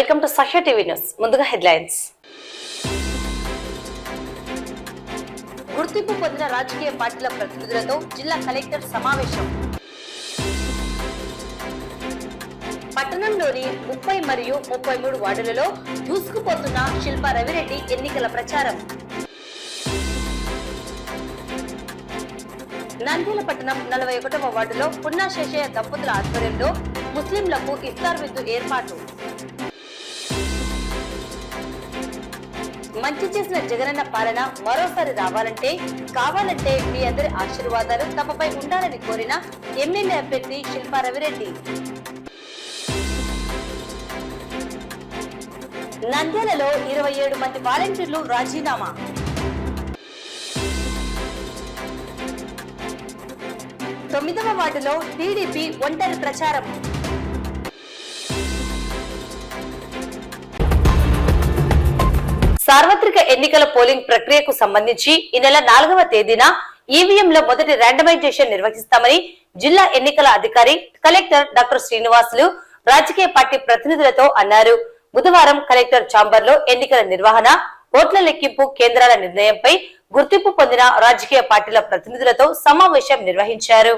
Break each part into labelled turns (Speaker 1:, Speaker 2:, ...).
Speaker 1: Welcome to Sahya TV news. ముందుగా headlines. గుర్తింపు పొందిన రాజకీయ పార్టీల ప్రతినిధులతో జిల్లా కలెక్టర్ సమావేశం. పట్టణంలోని 30 మరియు 33 వార్డులలో దూసుకుపోతున్న శిల్పా రవిరెడ్డి ఎన్నికల ప్రచారం. నంద్యాల పట్టణం 41వ వార్డులో పున్నా శేషయ్య దంపతుల ఆధ్వర్యంలో ముస్లింలకు ఇఫ్తార్ విందు ఏర్పాటు. మంచి చేసిన జగనన్న పాలన మరోసారి కావాలంటే మీ అందరి ఆశీర్వాదాలు తమపై ఉండాలని కోరిన ఎమ్మెల్యే అభ్యర్థి శిల్పా రవిరెడ్డి. నంద్యాలలో 27 మంది వాలంటీర్లు రాజీనామా. తొమ్మిదవ వార్డులో టీడీపీ ఒంటరి ప్రచారం. సార్వత్రిక ఎన్నికల పోలింగ్ ప్రక్రియకు సంబంధించి ఈ నెల 4వ తేదీన ఈవీఎంల మొదటి ర్యాండమైజేషన్ నిర్వహిస్తామని జిల్లా ఎన్నికల అధికారి కలెక్టర్ డాక్టర్ శ్రీనివాసులు రాజకీయ పార్టీ ప్రతినిధులతో అన్నారు. బుధవారం కలెక్టర్ ఛాంబర్ లో ఎన్నికల నిర్వహణ, ఓట్ల లెక్కింపు కేంద్రాల నిర్ణయంపై గుర్తింపు పొందిన రాజకీయ పార్టీల ప్రతినిధులతో సమావేశం నిర్వహించారు.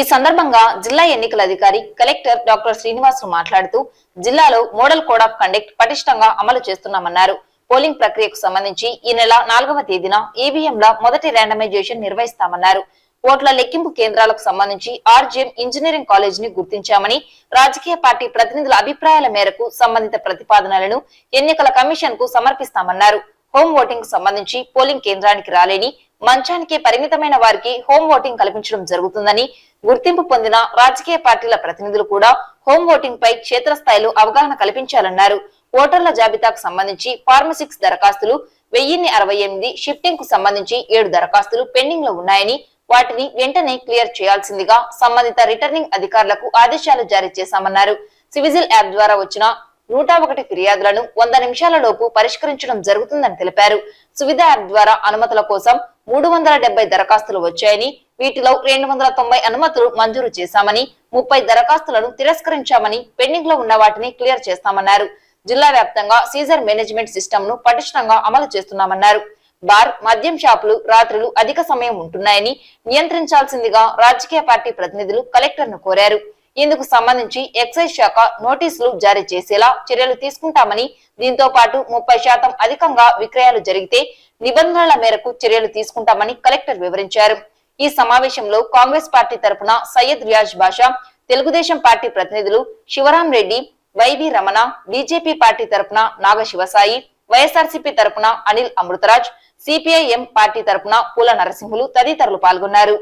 Speaker 2: ఈ సందర్భంగా జిల్లా ఎన్నికల అధికారి కలెక్టర్ డాక్టర్ శ్రీనివాసులు మాట్లాడుతూ జిల్లాలో మోడల్ కోడ్ ఆఫ్ కండక్ట్ పటిష్టంగా అమలు చేస్తున్నామన్నారు. పోలింగ్ ప్రక్రియకు సంబంధించి ఈ నెల 4వ తేదీన ఈవీఎంల మొదటి ర్యాండమైజేషన్ నిర్వహిస్తామన్నారు. ఓట్ల లెక్కింపు కేంద్రాలకు సంబంధించి ఆర్జీఎం ఇంజనీరింగ్ కాలేజ్ ని గుర్తించామని, రాజకీయ పార్టీ ప్రతినిధుల అభిప్రాయాల మేరకు సంబంధిత ప్రతిపాదనలను ఎన్నికల కమిషన్ కు సమర్పిస్తామన్నారు. హోమ్ ఓటింగ్ సంబంధించి పోలింగ్ కేంద్రానికి రాలేని, మంచానికే పరిమితమైన వారికి హోమ్ ఓటింగ్ కల్పించడం జరుగుతుందని, గుర్తింపు పొందిన రాజకీయ పార్టీల ప్రతినిధులు కూడా హోమ్ ఓటింగ్ పై క్షేత్రస్థాయిలో అవగాహన కల్పించాలన్నారు. ఓటర్ల జాబితాకు సంబంధించి ఫార్మసిక్స్ దరఖాస్తులు 1068, షిఫ్టింగ్ కు సంబంధించి 7 దరఖాస్తులు పెండింగ్ లో ఉన్నాయని, వాటిని వెంటనే క్లియర్ చేయాల్సిందిగా సంబంధిత రిటర్నింగ్ అధికారులకు ఆదేశాలు జారీ చేశామన్నారు. సివిజిల్ యాప్ ద్వారా వచ్చిన 101 ఫిర్యాదులను 100 నిమిషాల లోపు పరిష్కరించడం జరుగుతుందని తెలిపారు. సువిధ యాప్ ద్వారా అనుమతుల కోసం 370 దరఖాస్తులు వచ్చాయని, వీటిలో 290 అనుమతులు మంజూరు చేశామని, 30 దరఖాస్తులను తిరస్కరించామని, పెండింగ్ లో ఉన్న వాటిని క్లియర్ చేస్తామన్నారు. జిల్లా వ్యాప్తంగా సీజర్ మేనేజ్మెంట్ సిస్టమ్ ను పటిష్టంగా అమలు చేస్తున్నామన్నారు. బార్, మద్యం షాపులు రాత్రులు అధిక సమయం ఉంటున్నాయని నియంత్రించాల్సిందిగా రాజకీయ పార్టీ ప్రతినిధులు కలెక్టర్ ను కోరారు. ఇందుకు సంబంధించి ఎక్సైజ్ శాఖ నోటీసులు జారీ చేసేలా చర్యలు తీసుకుంటామని, దీంతో పాటు 30% అధికంగా విక్రయాలు జరిగితే నిబంధనల మేరకు చర్యలు తీసుకుంటామని కలెక్టర్ వివరించారు. ఈ సమావేశంలో కాంగ్రెస్ పార్టీ తరపున సయ్యద్ రియాజ్ బాషా, తెలుగుదేశం పార్టీ ప్రతినిధులు Shivaram Reddy, YV Ramana, BJP party తరపున నాగ శివసాయి, వైఎస్ఆర్సీపీ తరపున అనిల్ అమృతరాజ్, సిపిఐఎం పార్టీ తరపున పూల నరసింహులు తదితరులు పాల్గొన్నారు.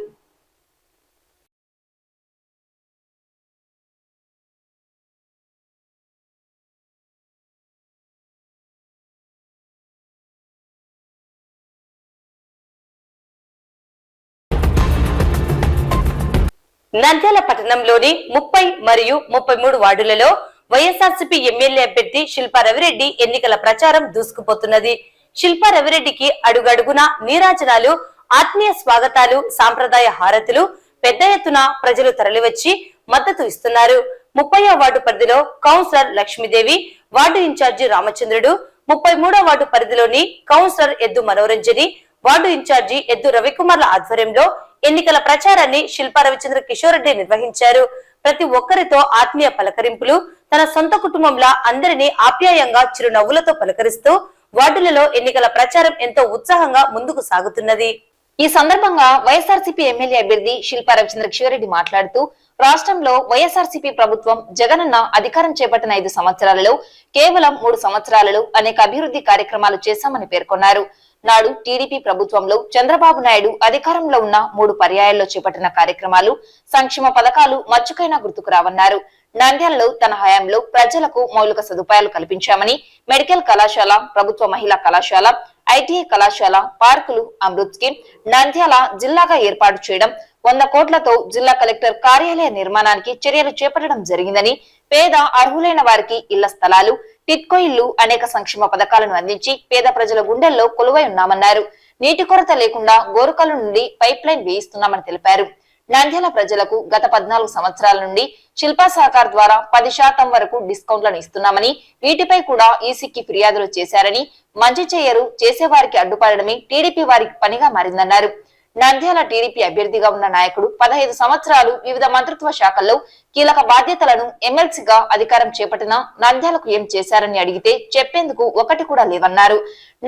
Speaker 1: నంద్యాల పట్టణంలోని 30 మరియు 33 వార్డులలో వైఎస్ఆర్సీపీ ఎమ్మెల్యే అభ్యర్థి శిల్పా రవిరెడ్డి ఎన్నికల ప్రచారం దూసుకుపోతున్నది. శిల్పా రవిరెడ్డికి అడుగడుగున నీరాజనాలు, ఆత్మీయ స్వాగతాలు, సాంప్రదాయ హారతులు పెద్ద ఎత్తున ప్రజలు తరలివచ్చి మద్దతు ఇస్తున్నారు. 30వ వార్డు పరిధిలో కౌన్సిలర్ లక్ష్మీదేవి, వార్డు ఇన్ఛార్జి రామచంద్రుడు, 33వ వార్డు పరిధిలోని కౌన్సిలర్ ఎద్దు మనోరంజని, వార్డు ఇన్ఛార్జి ఎద్దు రవికుమార్ల ఆధ్వర్యంలో ఎన్నికల ప్రచారాన్ని శిల్పా రవిచంద్ర కిషోర్ రెడ్డి నిర్వహించారు. ప్రతి ఒక్కరితో ఆత్మీయ పలకరింపులు, తన సొంత కుటుంబంలా అందరినీ ఆప్యాయంగా చిరునవ్వులతో పలకరిస్తూ వార్డులలో ఎన్నికల ప్రచారం ఎంతో ఉత్సాహంగా ముందుకు సాగుతున్నది.
Speaker 2: ఈ సందర్భంగా వైఎస్ఆర్సీపీ ఎమ్మెల్యే అభ్యర్థి శిల్పా రవిచంద్ర కిషోర్ రెడ్డి మాట్లాడుతూ, రాష్ట్రంలో వైఎస్ఆర్సీపీ ప్రభుత్వం జగనన్న అధికారం చేపట్టిన 5 సంవత్సరాలలో కేవలం 3 సంవత్సరాలలో అనేక అభివృద్ధి కార్యక్రమాలు చేశామని పేర్కొన్నారు. నాడు టీడీపీ ప్రభుత్వంలో చంద్రబాబు నాయుడు అధికారంలో ఉన్న 3 పర్యాయాల్లో చేపట్టిన కార్యక్రమాలు, సంక్షేమ పథకాలు మచ్చుకైనా గుర్తుకు రావన్నారు. నంద్యాలలో తన హయాంలో ప్రజలకు మౌలిక సదుపాయాలు కల్పించామని, మెడికల్ కళాశాల, ప్రభుత్వ మహిళా కళాశాల, ఐటీఐ కళాశాల, పార్కులు, అమృత్ స్కీమ్, నంద్యాల జిల్లాగా ఏర్పాటు చేయడం, 100 కోట్లతో జిల్లా కలెక్టర్ కార్యాలయ నిర్మాణానికి చర్యలు చేపట్టడం జరిగిందని, పేద అర్హులైన వారికి ఇళ్ల స్థలాలు, టిట్కో ఇల్లు, అనేక సంక్షేమ పథకాలను అందించి పేద ప్రజల గుండెల్లో కొలువై ఉన్నామన్నారు. నీటి కొరత లేకుండా గోరుకల్లు నుండి పైప్ లైన్ వేయిస్తున్నామని తెలిపారు. నంద్యాల ప్రజలకు గత 14 సంవత్సరాల నుండి శిల్పా సహకార్ ద్వారా 10% వరకు డిస్కౌంట్లను ఇస్తున్నామని, వీటిపై కూడా ఈసీకి ఫిర్యాదులు చేశారని, మంచి చేయరు చేసేవారికి అడ్డుపడడమే టీడీపీ వారికి పనిగా మారిందన్నారు. నంద్యాల టీడీపీ అభ్యర్థిగా ఉన్న నాయకుడు 15 సంవత్సరాలు వివిధ మంత్రిత్వ శాఖల్లో కీలక బాధ్యతలను ఎమ్మెల్సీగా అధికారం చేపట్టిన నంద్యాలకు ఏం చేశారని అడిగితే చెప్పేందుకు ఒకటి కూడా లేవన్నారు.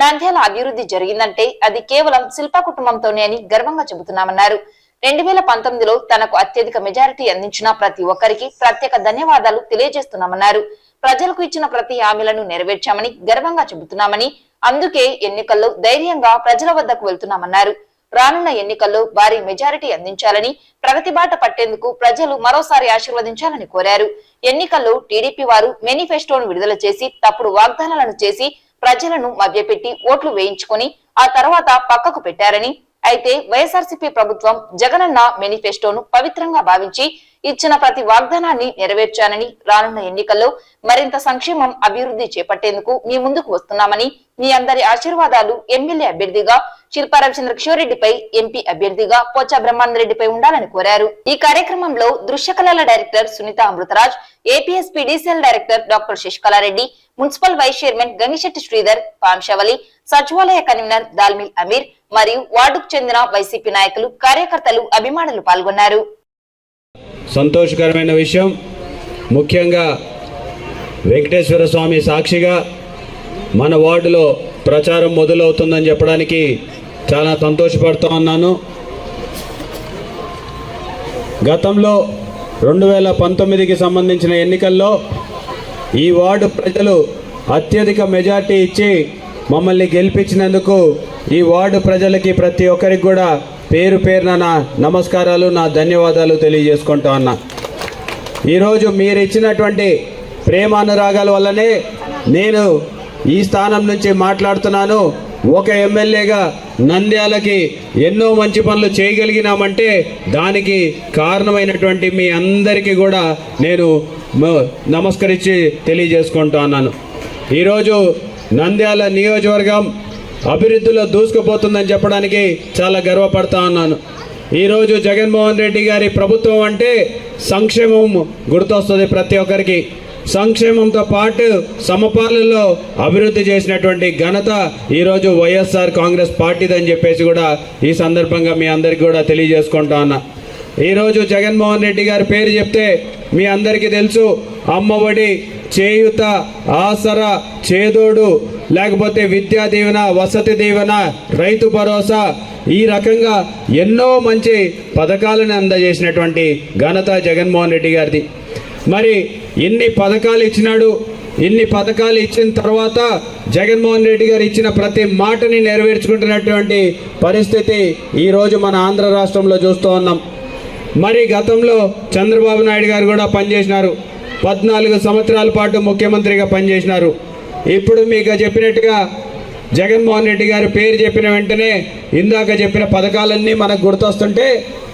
Speaker 2: నంద్యాల అభివృద్ధి జరిగిందంటే అది కేవలం శిల్పా కుటుంబంతోనే అని గర్వంగా చెబుతున్నామన్నారు. 2019లో తనకు అత్యధిక మెజారిటీ అందించిన ప్రతి ఒక్కరికి ప్రత్యేక ధన్యవాదాలు తెలియజేస్తున్నామన్నారు. ప్రజలకు ఇచ్చిన ప్రతి హామీలను నెరవేర్చామని గర్వంగా చెబుతున్నామని, అందుకే ఎన్నికల్లో ధైర్యంగా ప్రజల వద్దకు వెళ్తున్నామన్నారు. రానున్న ఎన్నికల్లో భారీ మెజారిటీ అందించాలని, ప్రగతి బాట పట్టేందుకు ప్రజలు మరోసారి ఆశీర్వదించాలని కోరారు. ఎన్నికల్లో టీడీపీ వారు మేనిఫెస్టోను విడుదల చేసి తప్పుడు వాగ్దానాలను చేసి ప్రజలను మభ్యపెట్టి ఓట్లు వేయించుకొని ఆ తర్వాత పక్కకు పెట్టారని, అయితే వైఎస్ఆర్సీపీ ప్రభుత్వం జగనన్న మేనిఫెస్టోను పవిత్రంగా భావించి ఇచ్చిన ప్రతి వాగ్దానాన్ని నెరవేర్చానని, రానున్న ఎన్నికల్లో మరింత సంక్షేమం అభివృద్ధి చేపట్టేందుకు మీ ముందుకు వస్తున్నామని, మీ అందరి ఆశీర్వాదాలు ఎమ్మెల్యే అభ్యర్థిగా శిల్పా రవిచంద్రకిషోరెడ్డిపై, ఎంపీ అభ్యర్థిగా పోచా బ్రహ్మానందరెడ్డిపై ఉండాలని కోరారు. ఈ కార్యక్రమంలో దృశ్యకళల director Sunitha Amritraj, APSPDCL director doctor Sasikala Reddy, municipal vice chairman Gangisetty Sridhar, Pamshavali, సచివాలయ కన్వీనర్ దాల్మిల్ అమీర్ మరియు వార్డుకు చెందిన వైసీపీ నాయకులు, కార్యకర్తలు, అభిమానులు పాల్గొన్నారు.
Speaker 3: సంతోషకరమైన విషయం, ముఖ్యంగా వెంకటేశ్వర స్వామి సాక్షిగా మన వార్డులో ప్రచారం మొదలవుతుందని చెప్పడానికి చాలా సంతోషపడుతూ ఉన్నాను. గతంలో 2019కి సంబంధించిన ఎన్నికల్లో ఈ వార్డు ప్రజలు అత్యధిక మెజార్టీ ఇచ్చి మమ్మల్ని గెలిపించినందుకు ఈ వార్డు ప్రజలకి ప్రతి ఒక్కరికి కూడా పేరు పేరున నా నమస్కారాలు, నా ధన్యవాదాలు తెలియజేసుకుంటా ఉన్నా. ఈరోజు మీరు ఇచ్చినటువంటి ప్రేమానురాగాల వల్లనే నేను ఈ స్థానం నుంచి మాట్లాడుతున్నాను. ఒక ఎమ్మెల్యేగా నంద్యాలకి ఎన్నో మంచి పనులు చేయగలిగినామంటే దానికి కారణమైనటువంటి మీ అందరికీ కూడా నేను నమస్కరించి తెలియజేసుకుంటా ఉన్నాను. ఈరోజు నంద్యాల నియోజకవర్గం అభివృద్ధిలో దూసుకుపోతుందని చెప్పడానికి చాలా గర్వపడతా ఉన్నాను. ఈరోజు జగన్మోహన్ రెడ్డి గారి ప్రభుత్వం అంటే సంక్షేమం గుర్తొస్తుంది ప్రతి ఒక్కరికి. సంక్షేమంతో పాటు సమపాలనలో అభివృద్ధి చేసినటువంటి ఘనత ఈరోజు వైఎస్ఆర్ కాంగ్రెస్ పార్టీదని చెప్పేసి కూడా ఈ సందర్భంగా మీ అందరికీ కూడా తెలియజేసుకుంటా ఉన్నా. ఈరోజు జగన్మోహన్ రెడ్డి గారి పేరు చెప్తే మీ అందరికీ తెలుసు. అమ్మఒడి, చేయూత, ఆసరా, చేదోడు, లేకపోతే విద్యా దీవెన, వసతి దీవెన, రైతు భరోసా, ఈ రకంగా ఎన్నో మంచి పథకాలను అందజేసినటువంటి ఘనత జగన్మోహన్ రెడ్డి గారిది. మరి ఇన్ని పథకాలు ఇచ్చినాడు. ఇన్ని పథకాలు ఇచ్చిన తర్వాత జగన్మోహన్ రెడ్డి గారు ఇచ్చిన ప్రతి మాటని నెరవేర్చుకుంటున్నటువంటి పరిస్థితి ఈరోజు మన ఆంధ్ర రాష్ట్రంలో చూస్తూ ఉన్నాం. మరి గతంలో చంద్రబాబు నాయుడు గారు కూడా పనిచేసినారు. 14 సంవత్సరాల పాటు ముఖ్యమంత్రిగా పనిచేసినారు. ఇప్పుడు మీకు చెప్పినట్టుగా జగన్మోహన్ రెడ్డి గారి పేరు చెప్పిన వెంటనే ఇందాక చెప్పిన పథకాలన్నీ మనకు గుర్తొస్తుంటే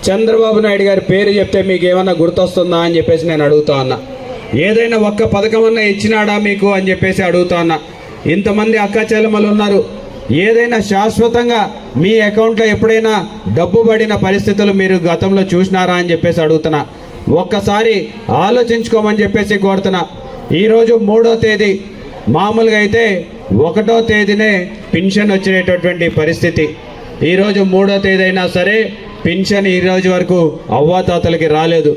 Speaker 3: చంద్రబాబు నాయుడు గారి పేరు చెప్తే మీకు ఏమన్నా గుర్తొస్తుందా అని చెప్పేసి నేను అడుగుతా ఉన్నా. ఏదైనా ఒక్క పథకం అన్నా ఇచ్చినాడా మీకు అని చెప్పేసి అడుగుతా ఉన్నా. ఇంతమంది అక్క చెల్లెమ్మలు ఉన్నారు. ఏదైనా శాశ్వతంగా మీ అకౌంట్లో ఎప్పుడైనా డబ్బు పడిన పరిస్థితులు మీరు గతంలో చూసినారా అని చెప్పేసి అడుగుతున్నా. ఒక్కసారి ఆలోచించుకోమని చెప్పేసి కోరుతున్నా. ఈరోజు 3వ తేదీ, మామూలుగా అయితే 1వ తేదీనే పెన్షన్ వచ్చేటటువంటి పరిస్థితి. ఈరోజు 3వ తేదీ అయినా సరే పెన్షన్ ఈరోజు వరకు అవ్వాతాతలకి రాలేదు.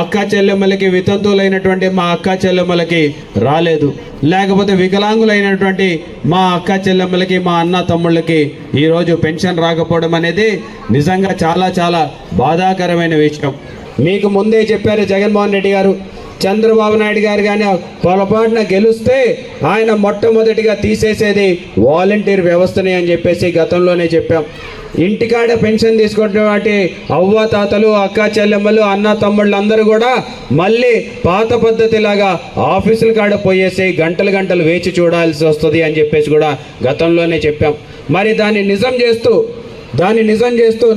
Speaker 3: అక్క చెల్లెమ్మలకి, వితంతువులైనటువంటి మా అక్క చెల్లెమ్మలకి రాలేదు. లేకపోతే వికలాంగులైనటువంటి మా అక్క చెల్లెమ్మలకి, మా అన్న తమ్ముళ్ళకి ఈరోజు పెన్షన్ రాకపోవడం అనేది నిజంగా చాలా చాలా బాధాకరమైన విషయం. మీకు ముందే చెప్పారు జగన్మోహన్ రెడ్డి గారు, చంద్రబాబు నాయుడు గారు కానీ పొరపాటున గెలిస్తే ఆయన మొట్టమొదటిగా తీసేసేది వాలంటీర్ వ్యవస్థని అని చెప్పేసి గతంలోనే చెప్పాం. ఇంటికాడ పెన్షన్ తీసుకుంటున్నటువంటి అవ్వాతాతలు, అక్క చెల్లెమ్మలు, అన్న తమ్ముళ్ళు అందరూ కూడా మళ్ళీ పాత పద్ధతిలాగా ఆఫీసుల కాడ పోయేసి గంటలు గంటలు వేచి చూడాల్సి వస్తుంది అని చెప్పేసి కూడా గతంలోనే చెప్పాం. మరి దాన్ని నిజం చేస్తూ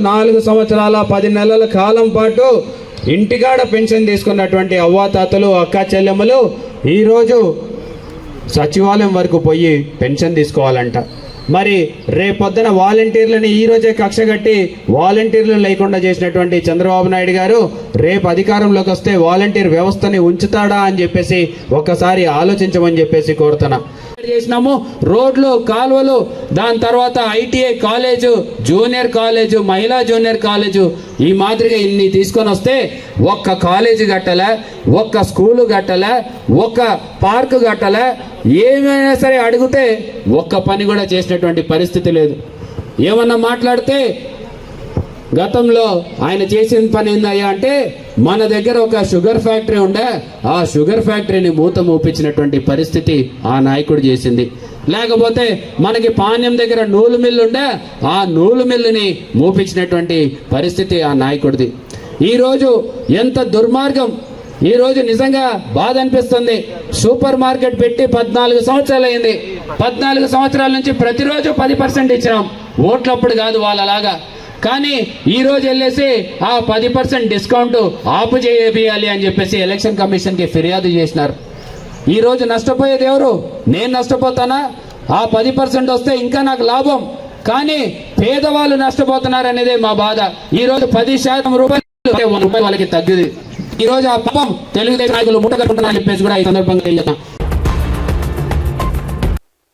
Speaker 3: 4 సంవత్సరాల 10 నెలల కాలం పాటు ఇంటికాడ పెన్షన్ తీసుకున్నటువంటి అవ్వాతాతలు, అక్క చెల్లెమ్మలు ఈరోజు సచివాలయం వరకు పోయి పెన్షన్ తీసుకోవాలంట. మరి రేపొద్దున వాలంటీర్లని ఈ రోజే కక్ష కట్టి వాలంటీర్లు లేకుండా చేసినటువంటి చంద్రబాబు నాయుడు గారు రేపు అధికారంలోకి వస్తే వాలంటీర్ వ్యవస్థని ఉంచుతాడా అని చెప్పేసి ఒక్కసారి ఆలోచించమని చెప్పేసి కోరుతున్నా. చేసినాము రోడ్లు, కాలువలు, దాని తర్వాత ఐటీఐ కాలేజు, జూనియర్ కాలేజు, మహిళా జూనియర్ కాలేజు, ఈ మాదిరిగా ఇన్ని తీసుకొని వస్తే ఒక్క కాలేజీ కట్టలే, ఒక్క స్కూలు కట్టలే, ఒక్క పార్కు కట్టలే, ఏమైనా సరే అడిగితే ఒక్క పని కూడా చేసినటువంటి పరిస్థితి లేదు. ఏమన్నా మాట్లాడితే గతంలో ఆయన చేసిన పని ఏందయ్యా అంటే మన దగ్గర ఒక షుగర్ ఫ్యాక్టరీ ఉండే, ఆ షుగర్ ఫ్యాక్టరీని మూత మోపించినటువంటి పరిస్థితి ఆ నాయకుడు చేసింది. లేకపోతే మనకి పాణ్యం దగ్గర నూలు మిల్లు ఉండే, ఆ నూలు మిల్లుని మూపించినటువంటి పరిస్థితి ఆ నాయకుడిది. ఈరోజు ఎంత దుర్మార్గం, ఈరోజు నిజంగా బాధ అనిపిస్తుంది. సూపర్ మార్కెట్ పెట్టి 14 సంవత్సరాలు అయింది. 14 సంవత్సరాల నుంచి ప్రతిరోజు 10% ఇచ్చినాం, ఓట్లప్పుడు కాదు వాళ్ళలాగా. కానీ ఈరోజు వెళ్ళేసి ఆ 10% డిస్కౌంట్ ఆపు చేయాలి అని చెప్పేసి ఎలక్షన్ కమిషన్కి ఫిర్యాదు చేసినారు. ఈరోజు నష్టపోయేది ఎవరు? నేను నష్టపోతానా? ఆ 10% వస్తే ఇంకా నాకు లాభం, కానీ పేదవాళ్ళు నష్టపోతున్నారు అనేదే మా బాధ. ఈరోజు 10% రూపాయలు 1 రూపాయి వాళ్ళకి తగ్గింది. ఈరోజు ఆ పాపం తెలుగుదేశం నాయకులు ముట్టగట్టుకుంటున్నారని చెప్పేసి కూడా ఈ సందర్భంగా తెలియజేస్తాం.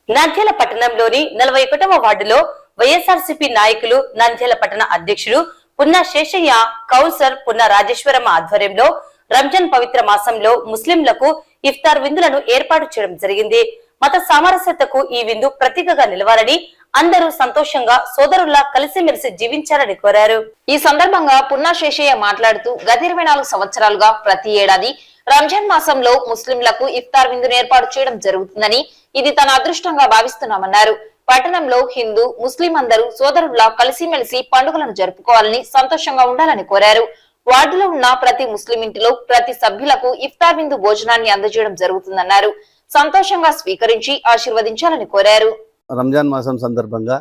Speaker 1: నంద్యాల పట్టణంలోని 41వ వార్డులో వైఎస్ఆర్సీపీ నాయకులు, నంద్యాల పట్టణ అధ్యక్షుడు పున్నా శేషయ్య, కౌన్సిలర్ పున్నా రాజేశ్వరమ్మ ఆధ్వర్యంలో రంజాన్ పవిత్ర మాసంలో ముస్లింలకు ఇఫ్తార్ విందులను ఏర్పాటు చేయడం జరిగింది. మత సామరస్యతకు ఈ విందు ప్రతీకగా నిలవాలని, అందరూ సంతోషంగా సోదరుల్లా కలిసిమెలిసి జీవించాలని కోరారు.
Speaker 2: ఈ సందర్భంగా పున్నా శేషయ్య మాట్లాడుతూ గత 24 సంవత్సరాలుగా ప్రతి ఏడాది రంజాన్ మాసంలో ముస్లింలకు ఇఫ్తార్ విందును ఏర్పాటు చేయడం జరుగుతుందని, ఇది తన అదృష్టంగా భావిస్తున్నామన్నారు. పట్టణంలో హిందూ, ముస్లిం అందరూ సోదరుల్లా కలిసిమెలిసి పండుగలను జరుపుకోవాలని, సంతోషంగా ఉండాలని కోరారు. వార్డులో ఉన్న ప్రతి ముస్లిం ఇంటిలో ప్రతి సభ్యులకు ఇఫ్తార్ విందు భోజనాన్ని అందజేయడం జరుగుతుందన్నారు. సంతోషంగా స్వీకరించి ఆశీర్వదించాలని కోరారు.
Speaker 4: రంజాన్ మాసం సందర్భంగా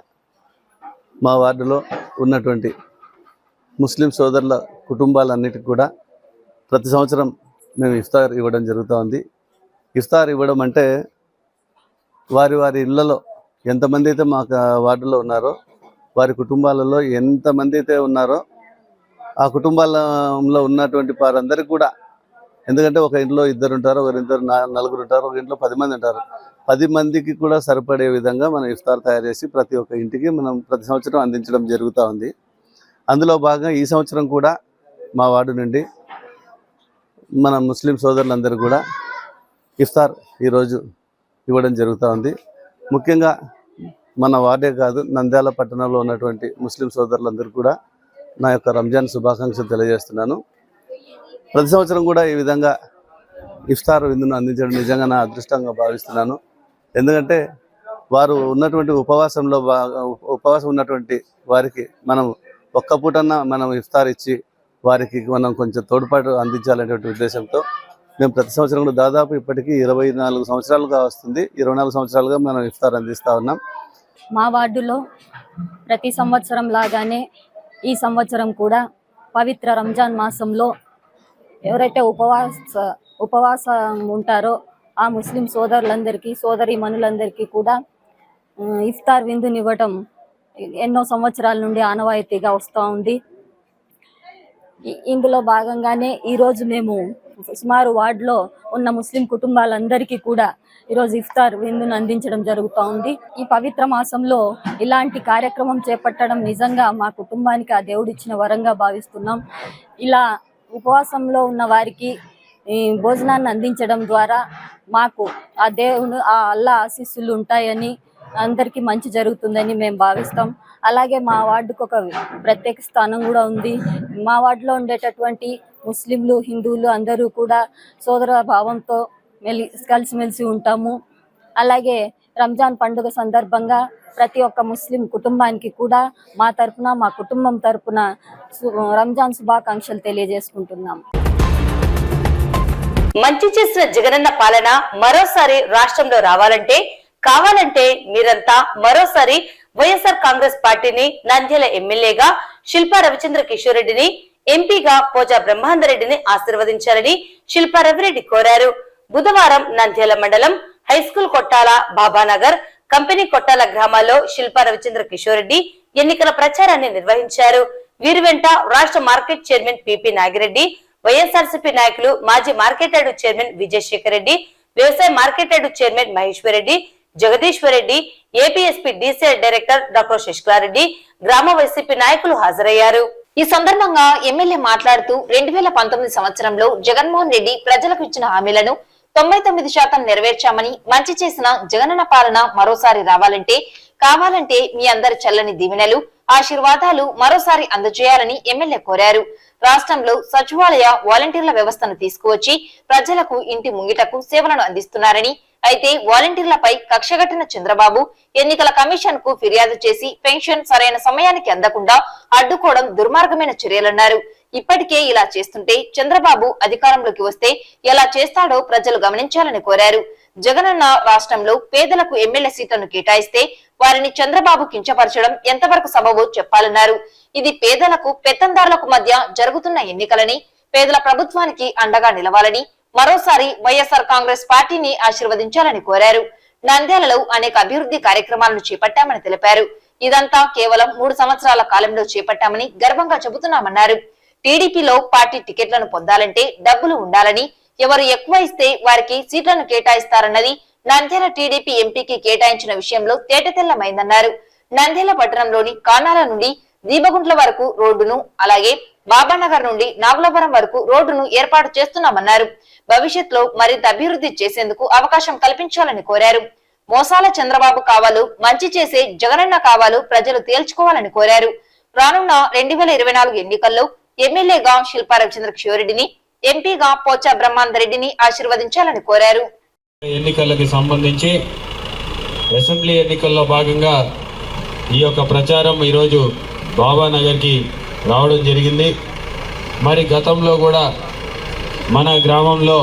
Speaker 4: మా వార్డులో ఉన్నటువంటి ముస్లిం సోదరుల కుటుంబాలన్నిటికీ కూడా ప్రతి సంవత్సరం మేము ఇఫ్తార్ ఇవ్వడం జరుగుతూ ఉంది. ఇఫ్తార్ ఇవ్వడం అంటే వారి వారి ఇళ్లలో ఎంతమంది అయితే మా వార్డులో ఉన్నారో, వారి కుటుంబాలలో ఎంతమంది అయితే ఉన్నారో ఆ కుటుంబాలలో ఉన్నటువంటి వారందరికీ కూడా, ఎందుకంటే ఒక ఇంట్లో 2 ఉంటారు, ఒక ఇంట్లో 4 ఉంటారు, ఒక ఇంట్లో 10 మంది ఉంటారు, 10 మందికి కూడా సరిపడే విధంగా మనం ఇఫ్తార్ తయారు చేసి ప్రతి ఒక్క ఇంటికి మనం ప్రతి సంవత్సరం అందించడం జరుగుతూ ఉంది. అందులో భాగంగా ఈ సంవత్సరం కూడా మా వార్డు నుండి మన ముస్లిం సోదరులందరూ కూడా ఇఫ్తార్ ఈరోజు ఇవ్వడం జరుగుతూ ఉంది. ముఖ్యంగా మన వార్డే కాదు, నంద్యాల పట్టణంలో ఉన్నటువంటి ముస్లిం సోదరులందరూ కూడా నా యొక్క రంజాన్ శుభాకాంక్షలు తెలియజేస్తున్నాను. ప్రతి సంవత్సరం కూడా ఈ విధంగా ఇఫ్తార్ విందును అందించడం నిజంగా నా అదృష్టంగా భావిస్తున్నాను. ఎందుకంటే వారు ఉన్నటువంటి ఉపవాసం ఉన్నటువంటి వారికి మనం ఒక్క పూటన్నా మనం ఇఫ్తార్ ఇచ్చి వారికి మనం కొంచెం తోడ్పాటు అందించాలనేటువంటి ఉద్దేశంతో మేము ప్రతి సంవత్సరం కూడా దాదాపు ఇప్పటికీ 24 సంవత్సరాలుగా వస్తుంది. 24 సంవత్సరాలుగా మనం ఇఫ్తార్ అందిస్తూ ఉన్నాం.
Speaker 5: మా వార్డులో ప్రతి సంవత్సరం లాగానే ఈ సంవత్సరం కూడా పవిత్ర రంజాన్ మాసంలో ఎవరైతే ఉపవాసం ఉంటారో ఆ ముస్లిం సోదరులందరికీ, సోదరీమణులందరికీ కూడా ఇఫ్తార్ విందునివ్వటం ఎన్నో సంవత్సరాల నుండి ఆనవాయితీగా వస్తూ ఉంది. ఇందులో భాగంగానే ఈరోజు మేము సుమారు వార్డులో ఉన్న ముస్లిం కుటుంబాలందరికీ కూడా ఈరోజు ఇఫ్తార్ విందును అందించడం జరుగుతూ ఉంది. ఈ పవిత్ర మాసంలో ఇలాంటి కార్యక్రమం చేపట్టడం నిజంగా మా కుటుంబానికి ఆ దేవుడిచ్చిన వరంగా భావిస్తున్నాం. ఇలా ఉపవాసంలో ఉన్న వారికి భోజనాన్ని అందించడం ద్వారా మాకు ఆ దేవుడు, ఆ అల్లా ఆశీస్సులు ఉంటాయని, అందరికీ మంచి జరుగుతుందని మేము భావిస్తాం. అలాగే మా వార్డుకు ఒక ప్రత్యేక స్థానం కూడా ఉంది. మా వార్డులో ఉండేటటువంటి ముస్లింలు, హిందువులు అందరూ కూడా సోదర భావంతో కలిసిమెలిసి ఉంటాము. అలాగే రంజాన్ పండుగ సందర్భంగా ప్రతి ఒక్క ముస్లిం కుటుంబానికి కూడా మా తరపున, మా కుటుంబం తరపున రంజాన్ శుభాకాంక్షలు తెలియజేసుకుంటున్నాం.
Speaker 1: మంచి చేసిన జగనన్న పాలన మరోసారి రాష్ట్రంలో కావాలంటే మీరంతా మరోసారి వైఎస్ఆర్ కాంగ్రెస్ పార్టీని, నంద్యాల ఎమ్మెల్యేగా శిల్పా రవిచంద్ర కిషోర్ రెడ్డిని, ఎంపీగా పోచా బ్రహ్మాందరెడ్డిని ఆశీర్వదించాలని శిల్పా రవిరెడ్డి కోరారు. బుధవారం నంద్యాల మండలం హైస్కూల్ కొట్టాల, బాబానగర్, కంపెనీ కొట్టాల గ్రామాల్లో శిల్పా రవిచంద్ర కిషోర్ రెడ్డి ఎన్నికల ప్రచారాన్ని నిర్వహించారు. వీరి వెంట రాష్ట్ర market chairman PP Nagireddy, YSRCP నాయకులు మాజీ market yard chairman Vijayasekhar Reddy, వ్యవసాయ market yard chairman Maheshwar Reddy, Jagadishwar Reddy, APSP DCI director doctor Sasikalareddy, గ్రామ వైసీపీ నాయకులు హాజరయ్యారు.
Speaker 2: ఈ సందర్భంగా ఎమ్మెల్యే మాట్లాడుతూ 2019 సంవత్సరంలో జగన్మోహన్ రెడ్డి ప్రజలకు ఇచ్చిన హామీలను 99% నెరవేర్చామని, మంచి చేసిన జగనన్న పాలన మరోసారి కావాలంటే మీ అందరి చల్లని దీవెనలు, ఆశీర్వాదాలు మరోసారి అందజేయాలని ఎమ్మెల్యే కోరారు. రాష్ట్రంలో సచివాలయ వాలంటీర్ల వ్యవస్థను తీసుకువచ్చి ప్రజలకు ఇంటి ముంగిటకు సేవలను అందిస్తున్నారని, అయితే వాలంటీర్లపై కక్షగట్టిన చంద్రబాబు ఎన్నికల కమిషన్ కు ఫిర్యాదు చేసి పెన్షన్ సరైన సమయానికి అందకుండా అడ్డుకోవడం దుర్మార్గమైన చర్యలన్నారు. ఇప్పటికే ఇలా చేస్తుంటే చంద్రబాబు అధికారంలోకి వస్తే ఎలా చేస్తాడో ప్రజలు గమనించాలని కోరారు. జగనన్న రాష్ట్రంలో పేదలకు ఎమ్మెల్యే సీట్లను కేటాయిస్తే వారిని చంద్రబాబు కించపరచడం ఎంతవరకు సబబో చెప్పాలన్నారు. ఇది పేదలకు పెత్తందారులకు మధ్య జరుగుతున్న ఎన్నికలని, పేదల ప్రభుత్వానికి అండగా నిలవాలని, మరోసారి వైఎస్ఆర్ కాంగ్రెస్ పార్టీని ఆశీర్వదించాలని కోరారు. నంద్యాలలో అనేక అభివృద్ధి కార్యక్రమాలను చేపట్టామని తెలిపారు. ఇదంతా కేవలం 3 సంవత్సరాల కాలంలో చేపట్టామని గర్వంగా చెబుతున్నామన్నారు. టీడీపీలో పార్టీ టికెట్లను పొందాలంటే డబ్బులు ఉండాలని, ఎవరు ఎక్కువ ఇస్తే వారికి సీట్లను కేటాయిస్తారన్నది నంద్యాల టీడీపీ ఎంపీకి కేటాయించిన విషయంలో తేటతెల్లమైందన్నారు. నంద్యాల పట్టణంలోని కానాల నుండి దీపగుంట్ల వరకు రోడ్డును, అలాగే బాబానగర్ నుండి నాగులవరం వరకు రోడ్డును ఏర్పాటు చేస్తున్నామన్నారు. భవిష్యత్తులో మరింత అభివృద్ధి చేసేందుకు అవకాశం కల్పించాలని కోరారు. మోసాల చంద్రబాబు కావాలు, మంచి చేసే జగనన్న కావాలు ప్రజలు తేల్చుకోవాలని కోరారు. రానున్న 2024 ఎన్నికల్లో ఎమ్మెల్యేగా శిల్పా రవిచంద్ర కిషోర్ రెడ్డిని, ఎంపీగా పోచా బ్రహ్మాందరెడ్డిని ఆశీర్వదించాలని కోరారు.
Speaker 3: ఎన్నికలకు సంబంధించి అసెంబ్లీ ఎన్నికల్లో భాగంగా ఈ యొక్క ప్రచారం ఈరోజు బాబానగర్కి రావడం జరిగింది. మరి గతంలో కూడా మన గ్రామంలో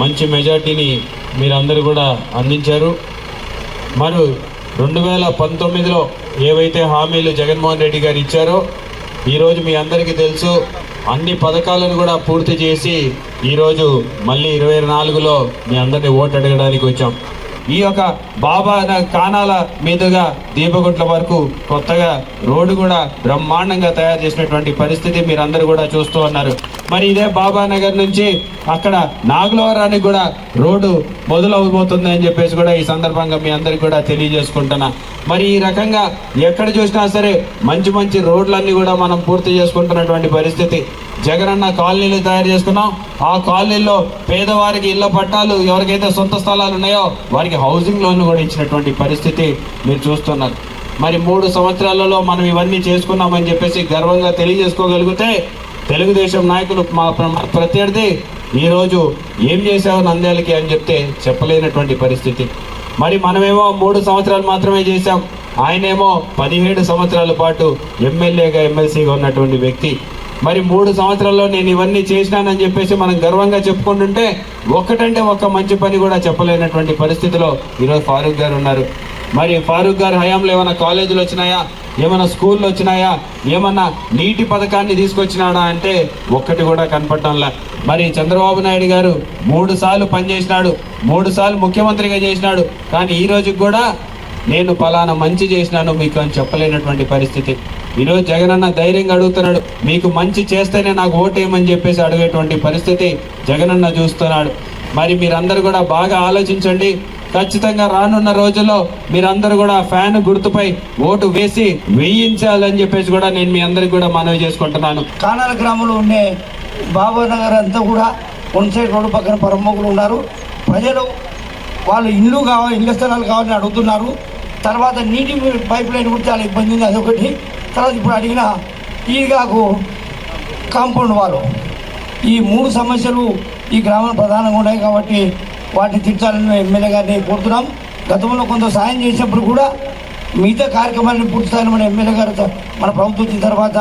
Speaker 3: మంచి మెజార్టీని మీరందరూ కూడా అందించారు. మరి 2019లో ఏవైతే హామీలు జగన్మోహన్ రెడ్డి గారు ఇచ్చారో ఈరోజు మీ అందరికీ తెలుసు, అన్ని పథకాలను కూడా పూర్తి చేసి ఈరోజు మళ్ళీ 24లో మీ అందరినీ ఓటు అడగడానికి వచ్చాం. ఈ యొక్క బాబా కానాల మీదుగా దీపగుంట్ల వరకు కొత్తగా రోడ్డు కూడా బ్రహ్మాండంగా తయారు చేసినటువంటి పరిస్థితి మీరందరూ కూడా చూస్తూ ఉన్నారు. మరి ఇదే బాబానగర్ నుంచి అక్కడ నాగులవరానికి కూడా రోడ్డు మొదలవబోతుంది అని చెప్పేసి కూడా ఈ సందర్భంగా మీ అందరికి కూడా తెలియజేసుకుంటున్నా. మరి ఈ రకంగా ఎక్కడ చూసినా సరే మంచి మంచి రోడ్లన్నీ కూడా మనం పూర్తి చేసుకుంటున్నటువంటి పరిస్థితి. జగనన్న కాలనీలు తయారు చేసుకున్నాం. ఆ కాలనీల్లో పేదవారికి ఇళ్ల పట్టాలు, ఎవరికైతే సొంత స్థలాలు ఉన్నాయో వారికి హౌసింగ్ లోన్ కూడా ఇచ్చినటువంటి పరిస్థితి మీరు చూస్తున్నారు. మరి 3 సంవత్సరాలలో మనం ఇవన్నీ చేసుకున్నామని చెప్పేసి గర్వంగా తెలియజేసుకోగలిగితే తెలుగుదేశం నాయకులు మా ప్రత్యర్థి ఈరోజు ఏం చేశావు నంద్యాలకి అని చెప్తే చెప్పలేనటువంటి పరిస్థితి. మరి మనమేమో 3 సంవత్సరాలు మాత్రమే చేశాం, ఆయనేమో 17 సంవత్సరాల పాటు ఎమ్మెల్యేగా ఎమ్మెల్సీగా ఉన్నటువంటి వ్యక్తి. మరి 3 సంవత్సరాల్లో నేను ఇవన్నీ చేసినానని చెప్పేసి మనం గర్వంగా చెప్పుకుంటుంటే ఒక్కటంటే ఒక్క మంచి పని కూడా చెప్పలేనటువంటి పరిస్థితిలో ఈరోజు ఫారూక్ గారు ఉన్నారు. మరి ఫారూక్ గారు హయాంలో ఏమైనా కాలేజీలు వచ్చినాయా, ఏమైనా స్కూళ్ళు వచ్చినాయా, ఏమన్నా నీటి పథకాన్ని తీసుకొచ్చినాడా అంటే ఒక్కటి కూడా కనపడటంలా. మరి చంద్రబాబు నాయుడు గారు 3 సార్లు పనిచేసినాడు, 3 సార్లు ముఖ్యమంత్రిగా చేసినాడు, కానీ ఈ రోజుకి కూడా నేను పలానా మంచి చేసినాను మీకు అని చెప్పలేనటువంటి పరిస్థితి. ఈరోజు జగనన్న ధైర్యంగా అడుగుతున్నాడు, మీకు మంచి చేస్తేనే నాకు ఓటేయమని చెప్పేసి అడిగేటువంటి పరిస్థితి జగనన్న చూస్తున్నాడు. మరి మీరందరూ కూడా బాగా ఆలోచించండి. ఖచ్చితంగా రానున్న రోజుల్లో మీరందరూ కూడా ఫ్యాన్ గుర్తుపై ఓటు వేసి వేయించాలని చెప్పేసి కూడా నేను మీ అందరికి కూడా మనవి చేసుకుంటున్నాను.
Speaker 6: కానాల గ్రామంలో ఉండే బాబానగర్ అంతా కూడా వన్ సైడ్ రోడ్డు పక్కన పరమోగులు ఉన్నారు. ప్రజలు వాళ్ళు ఇల్లు కావాలి, ఇళ్ల స్థలాలు కావాలని అడుగుతున్నారు. తర్వాత నీటి పైప్ లైన్ కూడా చాలా ఇబ్బంది ఉంది, అదొకటి. తర్వాత ఇప్పుడు అడిగిన ఈగాకు కాంపౌండ్ వాళ్ళు, ఈ 3 సమస్యలు ఈ గ్రామంలో ప్రధానంగా ఉన్నాయి కాబట్టి వాటిని తీర్చాలని ఎమ్మెల్యే గారిని కోరుతున్నాం. గతంలో కొంత సాయం చేసినప్పుడు కూడా మిగతా కార్యక్రమాలను పూర్తి స్థాయిలో మన ఎమ్మెల్యే గారు మన ప్రభుత్వం వచ్చిన తర్వాత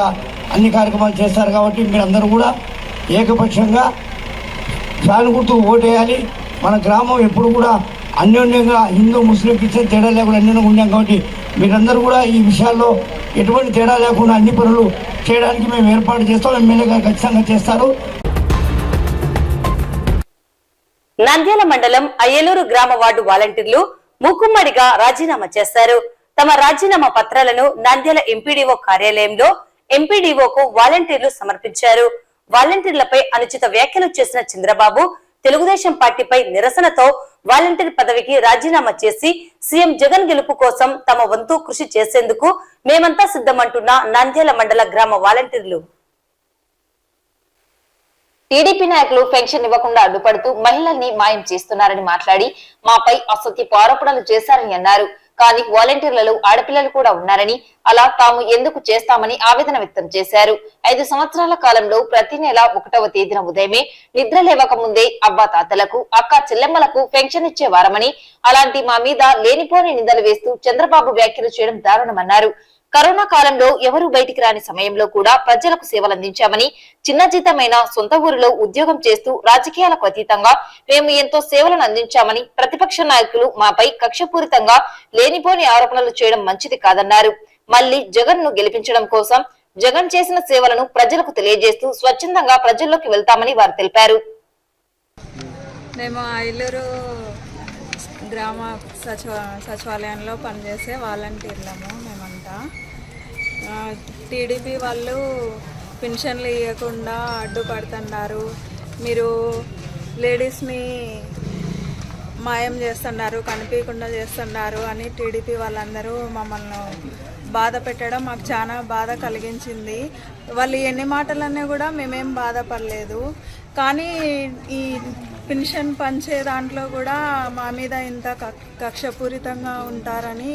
Speaker 6: అన్ని కార్యక్రమాలు చేస్తారు కాబట్టి మీరందరూ కూడా ఏకపక్షంగా ఫ్యాన్ గుర్తు ఓటేయాలి. మన గ్రామం ఎప్పుడు కూడా అన్యోన్యంగా హిందూ ముస్లిం క్రిస్టియన్ తేడా లేకుండా అన్యోన్యంగా ఉన్నాం కాబట్టి మీరందరూ కూడా ఈ విషయాల్లో ఎటువంటి తేడా లేకుండా అన్ని పనులు చేయడానికి మేము ఏర్పాటు చేస్తాం. ఎమ్మెల్యే గారు ఖచ్చితంగా చేస్తారు.
Speaker 1: నంద్యాల మండలం అయ్యలూరు గ్రామ వార్డు వాలంటీర్లు మూకుమ్మడిగా రాజీనామా చేశారు. తమ రాజీనామా పత్రాలను నంద్యాల ఎంపీడీఓ కార్యాలయంలో ఎంపీడీఓకు వాలంటీర్లు సమర్పించారు. వాలంటీర్లపై అనుచిత వ్యాఖ్యలు చేసిన చంద్రబాబు తెలుగుదేశం పార్టీపై నిరసనతో వాలంటీర్ పదవికి రాజీనామా చేసి సీఎం జగన్ గెలుపు కోసం తమ వంతు కృషి చేసేందుకు మేమంతా సిద్ధమంటున్న నంద్యాల మండల గ్రామ వాలంటీర్లు.
Speaker 2: టీడీపీ నాయకులు పెన్షన్ ఇవ్వకుండా అడ్డుపడుతూ మహిళల్ని మాయం చేస్తున్నారని మాట్లాడి మాపై అసత్యపు ఆరోపణలు చేశారని అన్నారు. కానీ వాలంటీర్లలో ఆడపిల్లలు కూడా ఉన్నారని, అలా తాము ఎందుకు చేస్తామని ఆవేదన వ్యక్తం చేశారు. 5 సంవత్సరాల కాలంలో ప్రతి నెల 1వ తేదీన ఉదయమే నిద్ర లేవక ముందే అబ్బా తాతలకు, అక్క చెల్లెమ్మలకు పెన్షన్ ఇచ్చేవారమని, అలాంటి మా మీద లేనిపోని నిందలు వేస్తూ చంద్రబాబు వ్యాఖ్యలు చేయడం దారుణమన్నారు. కరోనా కాలంలో ఎవరూ బయటికి రాని సమయంలో కూడా ప్రజలకు సేవలందించామని, చిన్న జీతమైన సొంత ఊరిలో ఉద్యోగం చేస్తూ రాజకీయాలకు అతీతంగా మేము ఎంతో సేవలను అందించామని ప్రతిపక్ష నాయకులు మాపై కక్షపూరితంగా లేనిపోని ఆరోపణలు చేయడం మంచిది కాదన్నారు. మళ్లీ జగన్ ను గెలిపించడం కోసం జగన్ చేసిన సేవలను ప్రజలకు తెలియజేస్తూ స్వచ్ఛందంగా ప్రజల్లోకి వెళ్తామని వారు తెలిపారు.
Speaker 7: మేము ఐలూరు గ్రామ సచివాలయంలో పనిచేసే వాలంటీర్లము. మేమంతా టీడీపీ వాళ్ళు పెన్షన్లు ఇవ్వకుండా అడ్డుపడుతున్నారు, మీరు లేడీస్ని మాయం చేస్తున్నారు, కనిపించకుండా చేస్తున్నారు అని టీడీపీ వాళ్ళందరూ మమ్మల్ని బాధ పెట్టడం మాకు చాలా బాధ కలిగించింది. వాళ్ళు ఎన్ని మాటలన్నా కూడా మేమేం బాధపడలేదు. కానీ ఈ పెన్షన్ పంచే దాంట్లో కూడా మా మీద ఇంత కక్షపూరితంగా ఉంటారని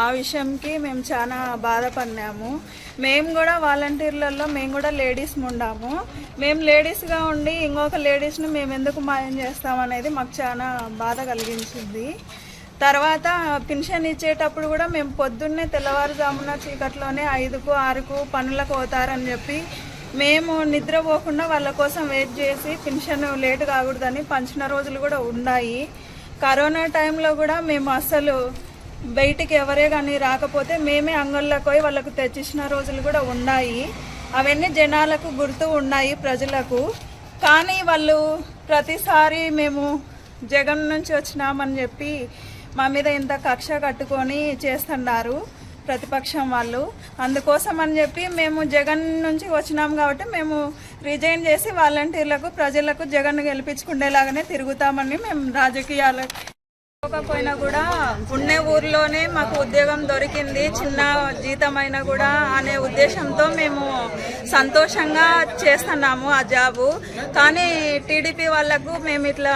Speaker 7: ఆ విషయంకి మేము చాలా బాధపడినాము. మేము కూడా వాలంటీర్లలో మేము కూడా లేడీస్ ఉండాము. మేము లేడీస్గా ఉండి ఇంకొక లేడీస్ని మేము ఎందుకు మాయం చేస్తామనేది మాకు చాలా బాధ కలిగించింది. తర్వాత పెన్షన్ ఇచ్చేటప్పుడు కూడా మేము పొద్దున్నే తెల్లవారుజామున చీకట్లోనే 5కు 6కు పనులకు పోతారని చెప్పి మేము నిద్రపోకుండా వాళ్ళ కోసం వెయిట్ చేసి పెన్షన్ లేట్ కాకూడదని పంచిన రోజులు కూడా ఉన్నాయి. కరోనా టైంలో కూడా మేము అసలు బయటికి ఎవరే కానీ రాకపోతే మేమే అంగళ్ళకు పోయి వాళ్ళకు తెచ్చిచ్చిన రోజులు కూడా ఉన్నాయి. అవన్నీ జనాలకు గుర్తు ఉన్నాయి, ప్రజలకు. కానీ వాళ్ళు ప్రతిసారి మేము జగన్ నుంచి వచ్చినామని చెప్పి మా మీద ఇంత కక్ష కట్టుకొని చేస్తున్నారు ప్రతిపక్షం వాళ్ళు. అందుకోసం అని చెప్పి మేము జగన్ నుంచి వచ్చినాం కాబట్టి మేము రిజైన్ చేసి వాలంటీర్లకు ప్రజలకు జగన్ గెలిపించుకునేలాగానే తిరుగుతామని మేము రాజకీయాలకు పోకపోయినా కూడా ఉండే ఊర్లోనే మాకు ఉద్యోగం దొరికింది, చిన్న జీతమైనా కూడా అనే ఉద్దేశంతో మేము సంతోషంగా చేస్తున్నాము ఆ జాబు. కానీ టీడీపీ వాళ్ళకు మేము ఇట్లా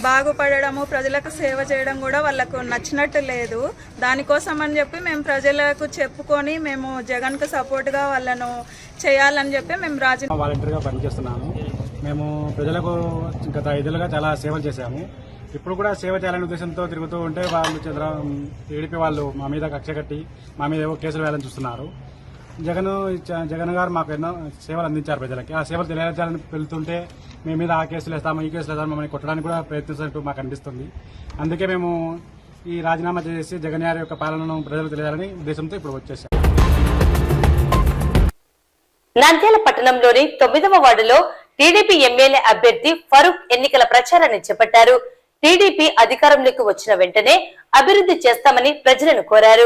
Speaker 7: బాగుపడము, ప్రజలకు సేవ చేయడం కూడా వాళ్ళకు నచ్చినట్టు లేదు. దానికోసం అని చెప్పి మేము ప్రజలకు చెప్పుకొని మేము జగన్కు సపోర్ట్గా వాళ్ళను చేయాలని చెప్పి మేము
Speaker 8: వాలంటీర్గా పనిచేస్తున్నాము. మేము ప్రజలకు గత 5 ఏళ్ళుగా చాలా సేవలు చేశాము. ఇప్పుడు కూడా సేవ చేయాలనే ఉద్దేశంతో తిరుగుతూ ఉంటే వాళ్ళు టీడీపీ వాళ్ళు మా మీద కక్ష కట్టి మా మీద ఏవో కేసులు వేయాలని చూస్తున్నారు. జగన్ గారు మాకు ఎన్నో సేవలు అందించారు ప్రజలకి. ఆ సేవలు తెలియజేయాలని వెళ్తుంటే మేము మీద ఆ కేసులు వేస్తాము, ఈ కేసులు వేస్తాము, మమ్మల్ని కొట్టడానికి కూడా ప్రయత్నిస్తున్నట్టు మాకు అనిపిస్తుంది. అందుకే మేము ఈ రాజీనామా చేసి జగన్ గారి యొక్క పాలనను ప్రజలకు తెలియాలని ఉద్దేశంతో ఇప్పుడు వచ్చేసాం.
Speaker 1: నంద్యాల పట్టణంలోని 9వ వార్డులో టీడీపీ ఎమ్మెల్యే అభ్యర్థి ఫరూక్ ఎన్నికల ప్రచారాన్ని చేపట్టారు. టీడీపీ అధికారంలోకి వచ్చిన వెంటనే అభివృద్ధి చేస్తామని ప్రజలను కోరారు.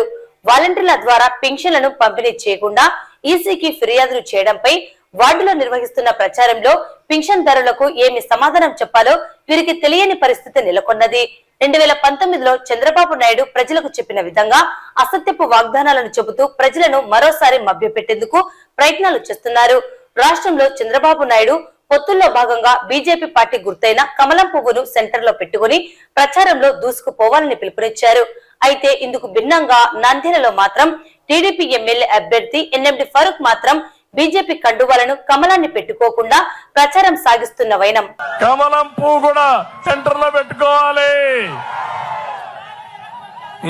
Speaker 1: వాలంటీర్ల ద్వారా పెన్షన్లను పంపిణీ చేయకుండా ఈసీకి ఫిర్యాదులు చేయడంపై వార్డులో నిర్వహిస్తున్న ప్రచారంలో పెన్షన్దారులకు ఏమి సమాధానం చెప్పాలో వీరికి తెలియని పరిస్థితి నెలకొన్నది. 2019లో చంద్రబాబు నాయుడు ప్రజలకు చెప్పిన విధంగా అసత్యపు వాగ్దానాలను చెబుతూ ప్రజలను మరోసారి మభ్యపెట్టేందుకు ప్రయత్నాలు చేస్తున్నారు. రాష్ట్రంలో చంద్రబాబు నాయుడు పొత్తుల్లో భాగంగా బీజేపీ పార్టీ గుర్తైన కమలం పువ్వును సెంటర్ లో పెట్టుకుని ప్రచారంలో దూసుకుపోవాలని పిలుపునిచ్చారు. అయితే ఇందుకు భిన్నంగా నంద్యాలలో మాత్రం టీడీపీ ఎమ్మెల్యే అభ్యర్థి ఎన్ఎండి ఫరూక్ మాత్రం బీజేపీ కండువాలను కమలాన్ని పెట్టుకోకుండా ప్రచారం సాగిస్తున్న వైనం.
Speaker 9: కమలం పువ్వు కూడా సెంటర్ లో పెట్టుకోవాలి,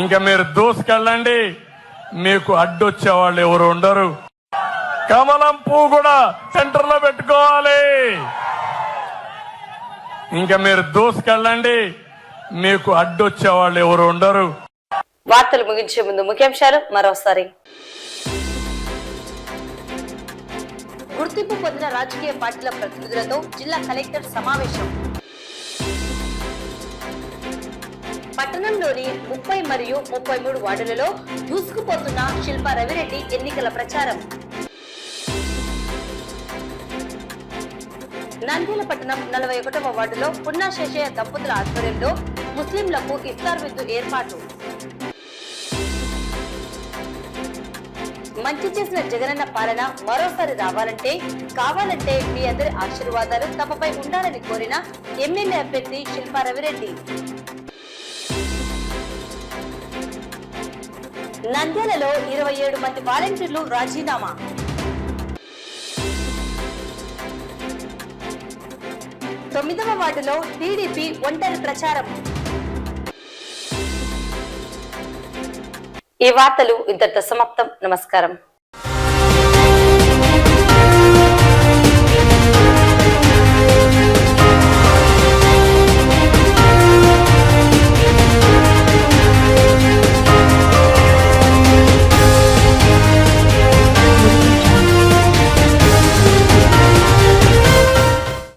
Speaker 9: ఇంకా మీరు దూసుకెళ్ళండి, మీకు అడ్డొచ్చే వాళ్ళు ఎవరు ఉండరు. కమలం పువ్వు కూడా సెంటర్ లో పెట్టుకోవాలి, ఇంకా మీరు దూసుకెళ్ళండి, మీకు అడ్డొచ్చే వాళ్ళు ఎవరు ఉండరు.
Speaker 1: వార్తలు ముగించే ముందు ముఖ్యాంశాలు మరోసారి. గుర్తింపు పొందిన రాజకీయ పార్టీల ప్రతినిధులతో జిల్లా కలెక్టర్ సమావేశం. పట్టణంలోని 30 మరియు 33 వార్డులలో దూసుకుపోతున్న శిల్పా రవిరెడ్డి ఎన్నికల ప్రచారం. నంద్యాల పట్టణం 41వ వార్డులో పున్నా శేషయ్య దంపతుల ఆధ్వర్యంలో ముస్లింలకు ఇఫ్తార్ విందు ఏర్పాటు. మంచి చేసిన జగనన్న పాలన మరోసారి కావాలంటే మీ అందరి ఆశీర్వాదాలు తమపై ఉండాలని కోరిన ఎమ్మెల్యే అభ్యర్థి శిల్పా రవిరెడ్డి. నంద్యాలలో 27 మంది వాలంటీర్లు రాజీనామా. తొమ్మిదవ వార్డులో టీడీపీ ఒంటరి ప్రచారం. ఈ వార్తలు ఇంతటితో సమాప్తం. నమస్కారం.